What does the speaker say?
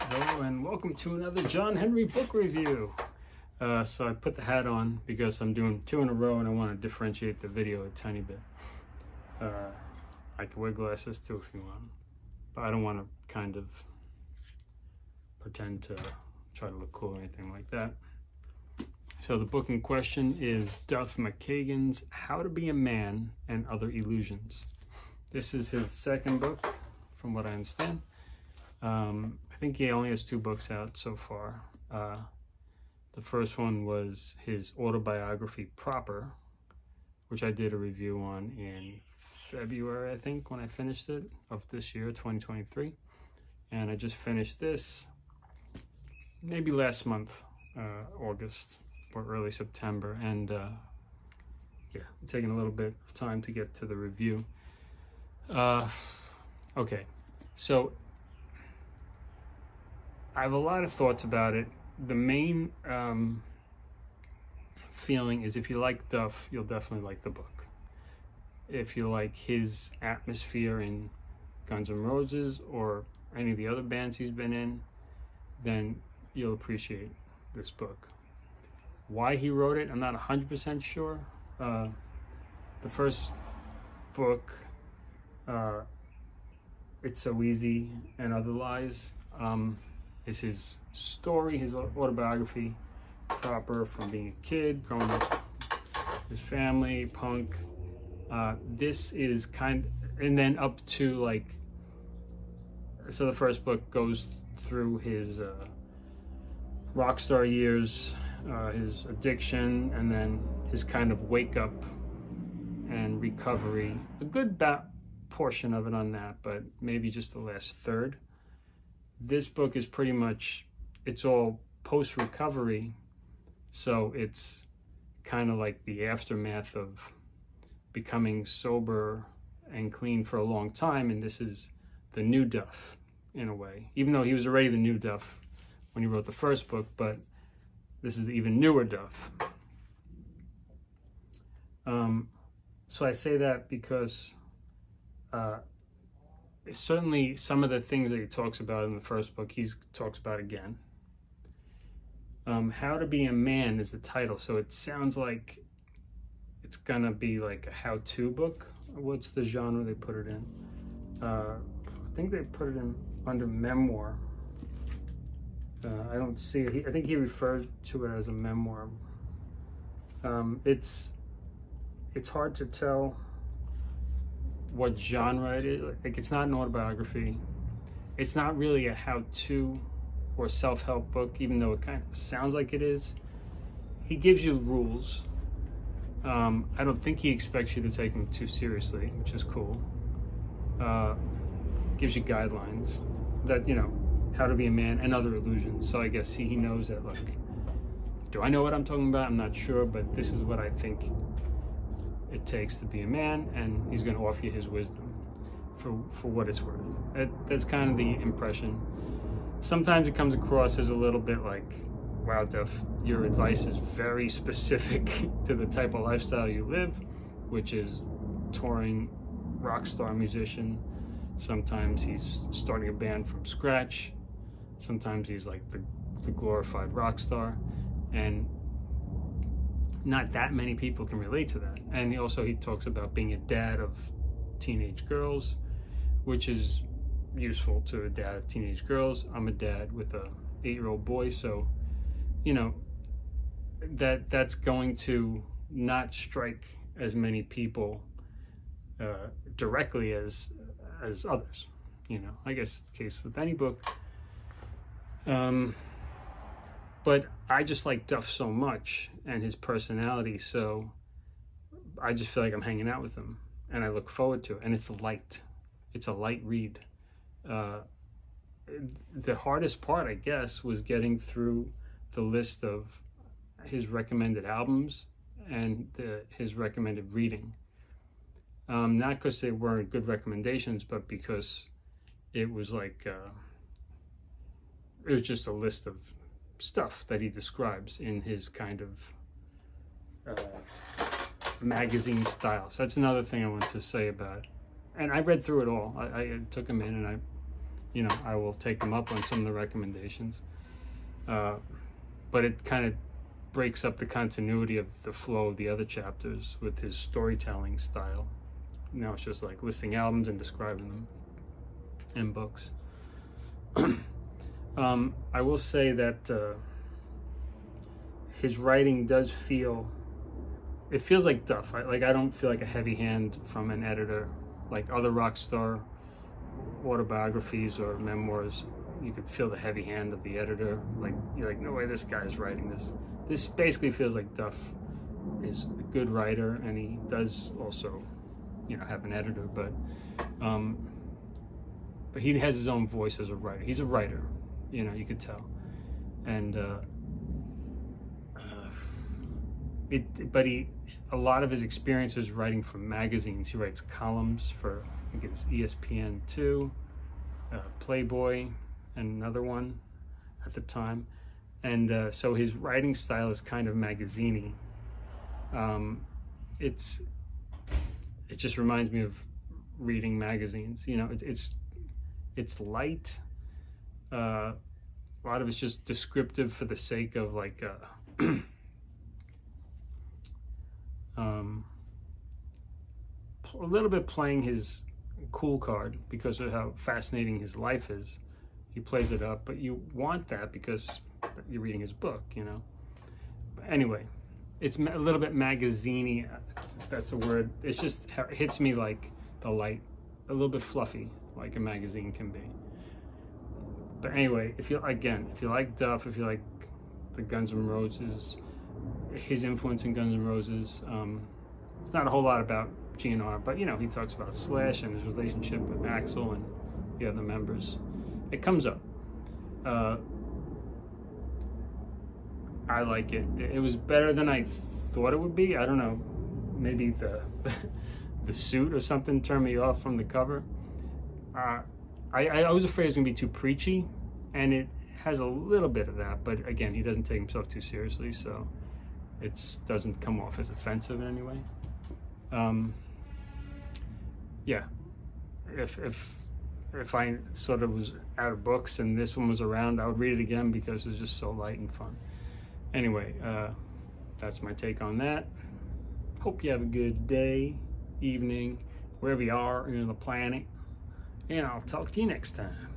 Hello and welcome to another John Henry book review. So I put the hat on because I'm doing two in a row and I want to differentiate the video a tiny bit. I can wear glasses too if you want, but I don't want to kind of pretend to try to look cool or anything like that. So the book in question is Duff McKagan's How to Be a Man and Other Illusions. This is his second book, from what I understand. I think he only has 2 books out so far. The first one was his autobiography proper, which I did a review on in February, I think, when I finished it, of this year, 2023. And I just finished this maybe last month, August or early September. And yeah, taking a little bit of time to get to the review. Okay, so I have a lot of thoughts about it. The main feeling is if you like Duff, you'll definitely like the book. If you like his atmosphere in Guns N' Roses or any of the other bands he's been in, then you'll appreciate this book. Why he wrote it, I'm not 100% sure. The first book, It's So Easy and Other Lies, is his story, his autobiography proper, from being a kid, growing up, his family, punk. This is and then up to like, so the first book goes through his rock star years, his addiction, and then his kind of wake up and recovery. A good portion of it on that, but maybe just the last third. This book is pretty much, it's all post-recovery, so it's kind of like the aftermath of becoming sober and clean for a long time, and this is the new Duff, in a way. Even though he was already the new Duff when he wrote the first book, but this is the even newer Duff. So I say that because certainly some of the things that he talks about in the first book, he talks about again. How to Be a Man is the title, so it sounds like it's gonna be like a how-to book. What's the genre they put it in? I think they put it in under memoir. I don't see it. I think he referred to it as a memoir. It's hard to tell what genre it is. Like, it's not an autobiography. It's not really a how-to or self-help book, even though it kind of sounds like it is. He gives you rules. I don't think he expects you to take them too seriously, which is cool. Gives you guidelines that, you know, how to be a man and other illusions. So I guess he knows that, like, do I know what I'm talking about? I'm not sure, but this is what I think it takes to be a man, and he's going to offer you his wisdom for what it's worth. That's kind of the impression. Sometimes it comes across as a little bit like, wow, Duff, your advice is very specific to the type of lifestyle you live, which is touring rock star musician. Sometimes he's starting a band from scratch. Sometimes he's like the glorified rock star, and not that many people can relate to that. And he talks about being a dad of teenage girls, which is useful to a dad of teenage girls. I'm a dad with a 8-year-old boy, so you know that's going to not strike as many people directly as others. You know, I guess it's the case with any book. But I just like Duff so much and his personality, so I just feel like I'm hanging out with him, and I look forward to it. And it's light. It's a light read. The hardest part, I guess, was getting through the list of his recommended albums and his recommended reading. Not because they weren't good recommendations, but because it was like, it was just a list of stuff that he describes in his kind of magazine style. So that's another thing I want to say about it. And I read through it all. I took him in and I you know, I will take them up on some of the recommendations. But it kind of breaks up the continuity of the flow of the other chapters with his storytelling style. Now it's just like listing albums and describing them and books. I will say that his writing does feel, it feels like Duff. I don't feel like a heavy hand from an editor like other rock star autobiographies or memoirs. You could feel the heavy hand of the editor. Like, you're like, no way this guy's writing this. This basically feels like Duff is a good writer, and he does also, you know, have an editor, but he has his own voice as a writer. He's a writer, you know, you could tell. And a lot of his experiences writing for magazines. He writes columns for, I think it was ESPN2, Playboy, and another one at the time. And so his writing style is kind of magazine-y. It just reminds me of reading magazines. You know, it's light. A lot of it's just descriptive for the sake of like a little bit playing his cool card because of how fascinating his life is. He plays it up, but you want that because you're reading his book, you know. But anyway, it's a little bit magazine-y, if that's a word. It's just, it hits me like the light, a little bit fluffy, like a magazine can be. But anyway, if you like Duff, if you like the Guns N' Roses, his influence in Guns N' Roses, it's not a whole lot about GNR, but you know, he talks about Slash and his relationship with Axl and the other members. It comes up. I like it. It was better than I thought it would be. I don't know, maybe the suit or something turned me off from the cover. I was afraid it was gonna be too preachy, and it has a little bit of that, but again, he doesn't take himself too seriously, so it doesn't come off as offensive in any way. Yeah, if I sort of was out of books and this one was around, I would read it again because it was just so light and fun. Anyway, that's my take on that. Hope you have a good day, evening, wherever you are on the planet, and I'll talk to you next time.